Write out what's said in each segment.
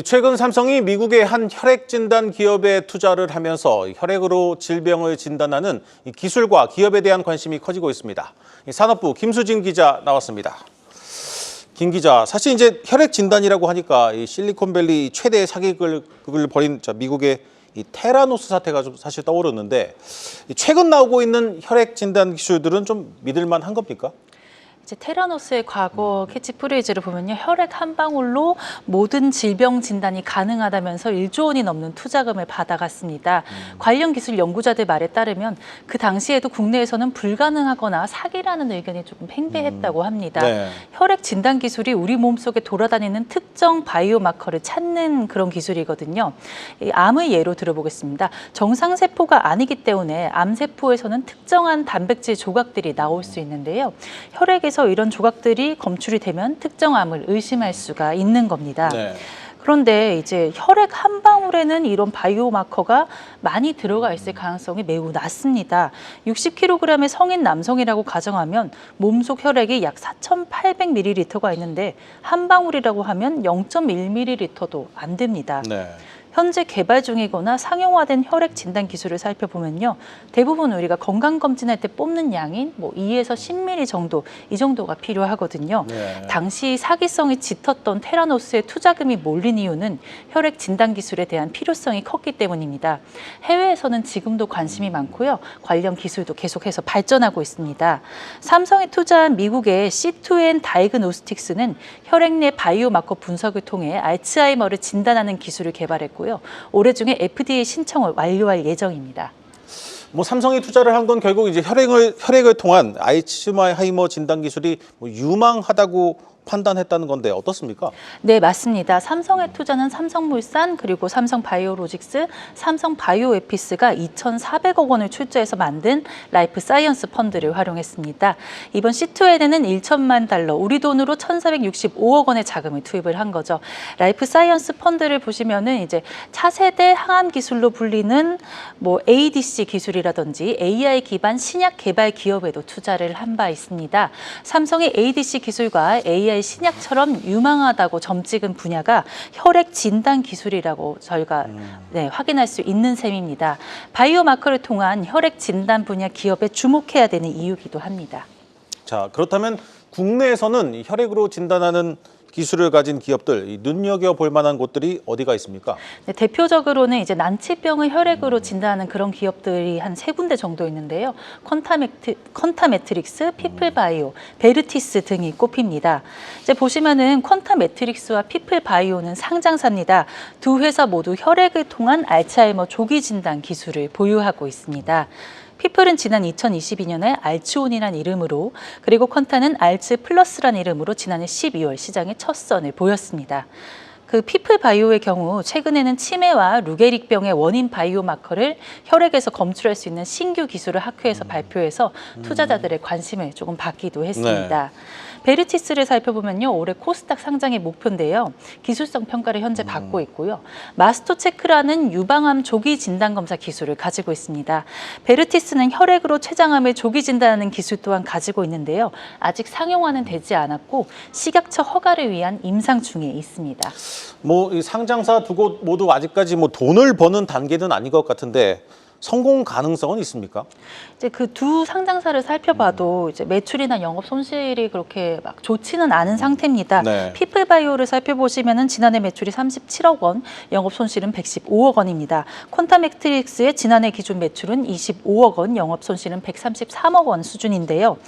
최근 삼성이 미국의 한 혈액 진단 기업에 투자를 하면서 혈액으로 질병을 진단하는 기술과 기업에 대한 관심이 커지고 있습니다. 산업부 김수진 기자 나왔습니다. 김 기자, 사실 이제 혈액 진단이라고 하니까 이 실리콘밸리 최대 사기극을 벌인 미국의 이 테라노스 사태가 좀 사실 떠오르는데, 최근 나오고 있는 혈액 진단 기술들은 좀 믿을만 한 겁니까? 이제 테라노스의 과거 캐치프레이즈를 보면요, 혈액 한 방울로 모든 질병 진단이 가능하다면서 1조 원이 넘는 투자금을 받아갔습니다. 관련 기술 연구자들 말에 따르면 그 당시에도 국내에서는 불가능하거나 사기라는 의견이 조금 팽배했다고 합니다. 네. 혈액 진단 기술이 우리 몸속에 돌아다니는 특정 바이오 마커를 찾는 그런 기술이거든요. 이 암의 예로 들어보겠습니다. 정상 세포가 아니기 때문에 암 세포에서는 특정한 단백질 조각들이 나올 수 있는데요. 혈액에서 이런 조각들이 검출이 되면 특정 암을 의심할 수가 있는 겁니다. 네. 그런데 이제 혈액 한 방울에는 이런 바이오 마커가 많이 들어가 있을 가능성이 매우 낮습니다. 60kg의 성인 남성이라고 가정하면 몸속 혈액이 약 4,800ml가 있는데 한 방울이라고 하면 0.1ml도 안 됩니다. 네. 현재 개발 중이거나 상용화된 혈액 진단 기술을 살펴보면요, 대부분 우리가 건강검진할 때 뽑는 양인 2에서 10ml 정도, 이 정도가 필요하거든요. 네. 당시 사기성이 짙었던 테라노스의 투자금이 몰린 이유는 혈액 진단 기술에 대한 필요성이 컸기 때문입니다. 해외에서는 지금도 관심이 많고요, 관련 기술도 계속해서 발전하고 있습니다. 삼성이 투자한 미국의 C2N 다이그노스틱스는 혈액 내 바이오 마커 분석을 통해 알츠하이머를 진단하는 기술을 개발했고, 올해 중에 FDA 신청을 완료할 예정입니다. 삼성이 투자를 한 건 결국 이제 혈액을 통한 알츠하이머 진단 기술이 유망하다고 판단했다는 건데 어떻습니까? 네, 맞습니다. 삼성의 투자는 삼성물산 그리고 삼성바이오로직스, 삼성바이오에피스가 2,400억 원을 출자해서 만든 라이프 사이언스 펀드를 활용했습니다. 이번 C2N에는 1천만 달러, 우리 돈으로 1,465억 원의 자금을 투입을 한 거죠. 라이프 사이언스 펀드를 보시면은 이제 차세대 항암 기술로 불리는 ADC 기술이라든지 AI 기반 신약 개발 기업에도 투자를 한 바 있습니다. 삼성의 ADC 기술과 AI 신약처럼 유망하다고 점찍은 분야가 혈액 진단 기술이라고 저희가 확인할 수 있는 셈입니다. 바이오 마커를 통한 혈액 진단 분야 기업에 주목해야 되는 이유기도 합니다. 자, 그렇다면 국내에서는 혈액으로 진단하는 기술을 가진 기업들, 눈여겨볼 만한 곳들이 어디가 있습니까? 네, 대표적으로는 이제 난치병을 혈액으로 진단하는 그런 기업들이 한 3군데 정도 있는데요. 퀀타매트릭스, 피플바이오, 베르티스 등이 꼽힙니다. 이제 보시면은 퀀타매트릭스와 피플바이오는 상장사입니다. 두 회사 모두 혈액을 통한 알츠하이머 조기 진단 기술을 보유하고 있습니다. 피플은 지난 2022년에 알츠온이라는 이름으로, 그리고 퀀타는 알츠 플러스라는 이름으로 지난해 12월 시장에 첫 선을 보였습니다. 그 피플바이오의 경우 최근에는 치매와 루게릭병의 원인 바이오 마커를 혈액에서 검출할 수 있는 신규 기술을 학회에서 발표해서 투자자들의 관심을 조금 받기도 했습니다. 베르티스를 살펴보면요, 올해 코스닥 상장의 목표인데요, 기술성 평가를 현재 받고 있고요. 마스토체크라는 유방암 조기 진단 검사 기술을 가지고 있습니다. 베르티스는 혈액으로 췌장암을 조기 진단하는 기술 또한 가지고 있는데요, 아직 상용화는 되지 않았고 식약처 허가를 위한 임상 중에 있습니다. 이 상장사 두 곳 모두 아직까지 돈을 버는 단계는 아닌 것 같은데 성공 가능성은 있습니까? 이제 그 두 상장사를 살펴봐도 이제 매출이나 영업 손실이 그렇게 막 좋지는 않은 상태입니다. 네. 피플바이오를 살펴보시면은 지난해 매출이 37억 원, 영업 손실은 115억 원입니다. 퀀타매트릭스의 지난해 기준 매출은 25억 원, 영업 손실은 133억 원 수준인데요.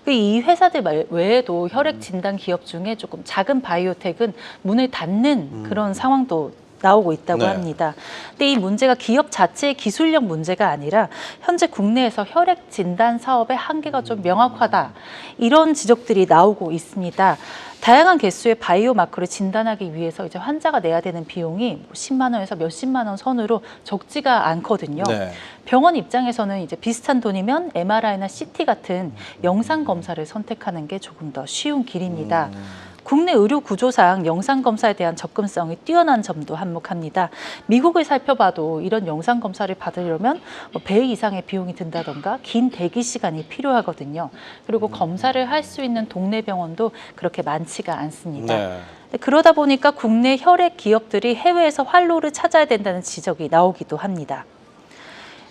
이 회사들 외에도 혈액 진단 기업 중에 조금 작은 바이오텍은 문을 닫는 그런 상황도 나오고 있다고 합니다. 근데 이 문제가 기업 자체의 기술력 문제가 아니라 현재 국내에서 혈액 진단 사업의 한계가 좀 명확하다, 이런 지적들이 나오고 있습니다. 다양한 개수의 바이오 마커를 진단하기 위해서 이제 환자가 내야 되는 비용이 10만 원에서 몇십만 원 선으로 적지가 않거든요. 네. 병원 입장에서는 이제 비슷한 돈이면 MRI나 CT 같은 영상 검사를 선택하는 게 조금 더 쉬운 길입니다. 국내 의료 구조상 영상 검사에 대한 접근성이 뛰어난 점도 한몫합니다. 미국을 살펴봐도 이런 영상 검사를 받으려면 배 이상의 비용이 든다던가 긴 대기 시간이 필요하거든요. 그리고 검사를 할 수 있는 동네 병원도 그렇게 많지가 않습니다. 네. 그러다 보니까 국내 혈액 기업들이 해외에서 활로를 찾아야 된다는 지적이 나오기도 합니다.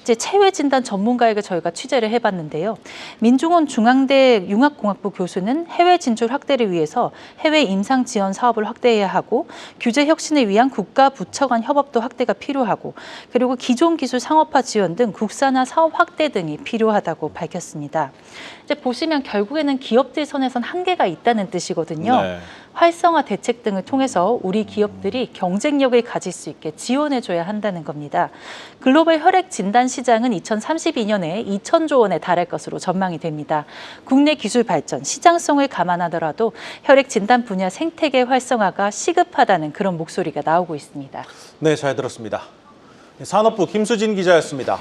이제 체외 진단 전문가에게 저희가 취재를 해봤는데요. 민중원 중앙대 융합공학부 교수는 해외 진출 확대를 위해서 해외 임상 지원 사업을 확대해야 하고 규제 혁신을 위한 국가 부처 간 협업도 확대가 필요하고 그리고 기존 기술 상업화 지원 등 국산화 사업 확대 등이 필요하다고 밝혔습니다. 이제 보시면 결국에는 기업들 선에선 한계가 있다는 뜻이거든요. 네. 활성화 대책 등을 통해서 우리 기업들이 경쟁력을 가질 수 있게 지원해줘야 한다는 겁니다. 글로벌 혈액 진단 시장은 2032년에 2천조 원에 달할 것으로 전망이 됩니다. 국내 기술 발전, 시장성을 감안하더라도 혈액 진단 분야 생태계 활성화가 시급하다는 그런 목소리가 나오고 있습니다. 네, 잘 들었습니다. 산업부 김수진 기자였습니다.